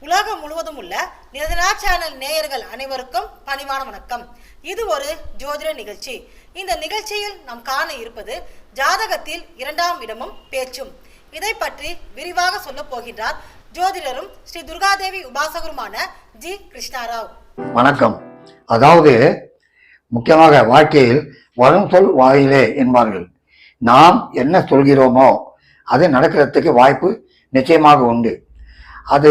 உலகம் முழுவதும் உள்ள நிரஞ்சனா சேனல் நேயர்கள் அனைவருக்கும் பணிவான வணக்கம். இது ஒரு ஜோதிட நிகழ்ச்சி. இந்த நிகழ்ச்சியில் நாம் காண இருப்பது ஜாதகத்தில் 2ஆம் இடமும் பேச்சும். இதை பற்றி விரிவாக சொல்ல போகின்றார் ஜோதிடரும் ஸ்ரீ துர்காதேவி உபாசகருமான ஜி கிருஷ்ணாராவ். வணக்கம். அதாவது முக்கியமாக வாழ்க்கையில் வரும் சொல் வாயிலே என்பார்கள். நாம் என்ன சொல்கிறோமோ அது நடக்கிறதுக்கு வாய்ப்பு நிச்சயமாக உண்டு. அது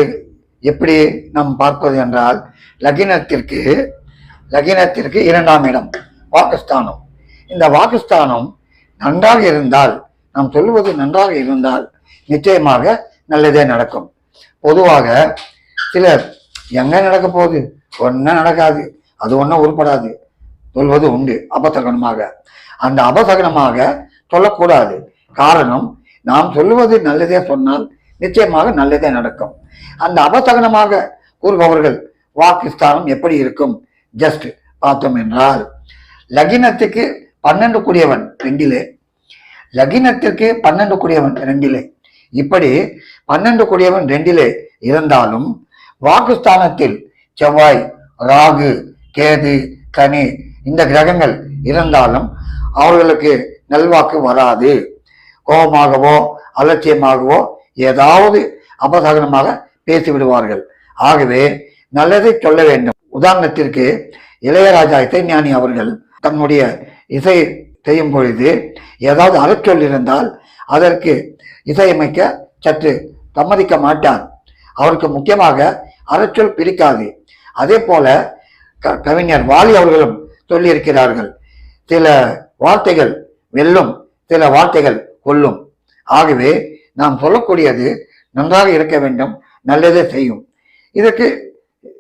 எப்படி நாம் பார்ப்பது என்றால், லக்னத்திற்கு 2ஆம் இடம் வாக்குஸ்தானம். இந்த வாக்குஸ்தானம் நன்றாக இருந்தால், நாம் சொல்வது நன்றாக இருந்தால் நிச்சயமாக நல்லதே நடக்கும். பொதுவாக சிலர் எங்க நடக்க போகுது, ஒன்றும் நடக்காது, அது ஒன்றும் உருப்படாது சொல்வது உண்டு அபசகனமாக. அந்த அபசகனமாக சொல்லக்கூடாது. காரணம், நாம் சொல்லுவது நல்லதே சொன்னால் நிச்சயமாக நல்லதே நடக்கும். அந்த அபசகனமாக கூறுபவர்கள் வாக்குஸ்தானம் எப்படி இருக்கும் ஜஸ்ட் பார்த்தோம் என்றால், லக்னத்துக்கு 12 கூடியவன் 2, லக்னத்திற்கு 12 கூடியவன் 2, இப்படி 12 கூடியவன் 2 இருந்தாலும் வாக்குஸ்தானத்தில் செவ்வாய், ராகு, கேது, சனி இந்த கிரகங்கள் இருந்தாலும் அவர்களுக்கு நல்வாக்கு வராது. கோபமாகவோ அலட்சியமாகவோ ஏதாவது அபசகனமாக பேசிவிடுவார்கள். ஆகவே நல்லதை சொல்ல வேண்டும். உதாரணத்திற்கு இளையராஜா இசைஞானி அவர்கள் தன்னுடைய இசை செய்யும் பொழுது ஏதாவது அறச்சொல் இருந்தால் அதற்கு இசையமைக்க சற்று சம்மதிக்க மாட்டார். அவருக்கு முக்கியமாக அறச்சொல் பிடிக்காது. அதே போல கவிஞர் வாலி அவர்களும் சொல்லியிருக்கிறார்கள், சில வார்த்தைகள் வெல்லும், சில வார்த்தைகள் கொல்லும். ஆகவே நாம் சொல்லக்கூடியது நன்றாக இருக்க வேண்டும், நல்லதே செய்யும். இதற்கு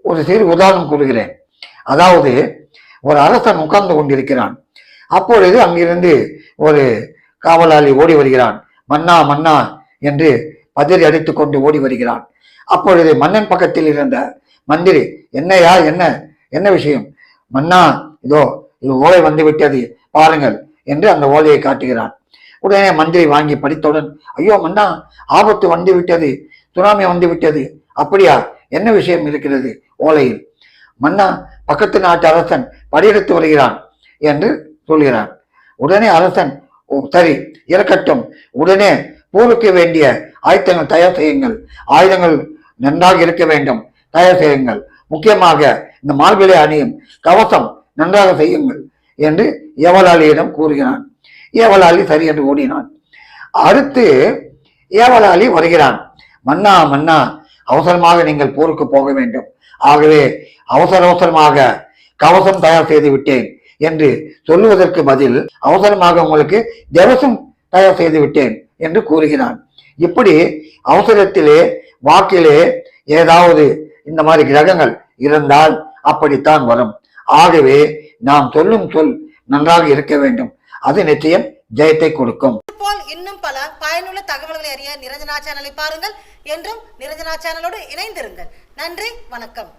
ஒரு சிறு உதாரணம் கூறுகிறேன். அதாவது, ஒரு அரசன் உட்கார்ந்து கொண்டிருக்கிறான். அப்பொழுது அங்கிருந்து ஒரு காவலாளி ஓடி வருகிறான். மன்னா மன்னா என்று பதறி அடித்துக் கொண்டு ஓடி வருகிறான். அப்பொழுது மன்னன் பக்கத்தில் இருந்த மந்திரி, என்னையா என்ன என்ன விஷயம்? மன்னா, இதோ இது ஓலை வந்து விட்டது பாருங்கள் என்று அந்த ஓலையை காட்டுகிறான். உடனே மந்திரி வாங்கி படித்தவுடன், ஐயோ மன்னா, ஆபத்து வந்து விட்டது, சுனாமி வந்து விட்டது. அப்படியா, என்ன விஷயம் இருக்கிறது ஓலையில்? மன்னா, பக்கத்து நாட்டு அரசன் படையெடுத்து வருகிறான் என்று சொல்கிறான். உடனே அரசன், சரி இறக்கட்டும், உடனே போருக்கு வேண்டிய ஆயுதங்கள் தயார் செய்யுங்கள், ஆயுதங்கள் நன்றாக இருக்க வேண்டும், தயார் செய்யுங்கள், முக்கியமாக இந்த மார்பிலை அணியும் கவசம் நன்றாக செய்யுங்கள் என்று ஏவலாளியிடம் கூறுகிறான். ஏவலாளி சரி என்று ஓடினான். அடுத்து ஏவலாளி வருகிறான். மன்னா மன்னா, அவசரமாக நீங்கள் போருக்கு போக வேண்டும், ஆகவே அவசரமாக கவசம் தயார் செய்து விட்டேன் என்று சொல்லுவதற்கு பதில் அவசரமாக உங்களுக்கு தேவசம் தயார் செய்து விட்டேன் என்று கூறுகிறான். இப்படி அவசரத்திலே வாக்கிலே ஏதாவது இந்த மாதிரி கிரகங்கள் இருந்தால் அப்படித்தான் வரும். ஆகவே நாம் சொல்லும் சொல் நன்றாக இருக்க வேண்டும், அது நிச்சயம் ஜெயத்தை கொடுக்கும். இதுபோல் இன்னும் பல பயனுள்ள தகவல்களை அறிய நிரஞ்சனா சேனலை பாருங்கள். என்றும் நிரஞ்சனா சேனலோடு இணைந்திருங்கள். நன்றி, வணக்கம்.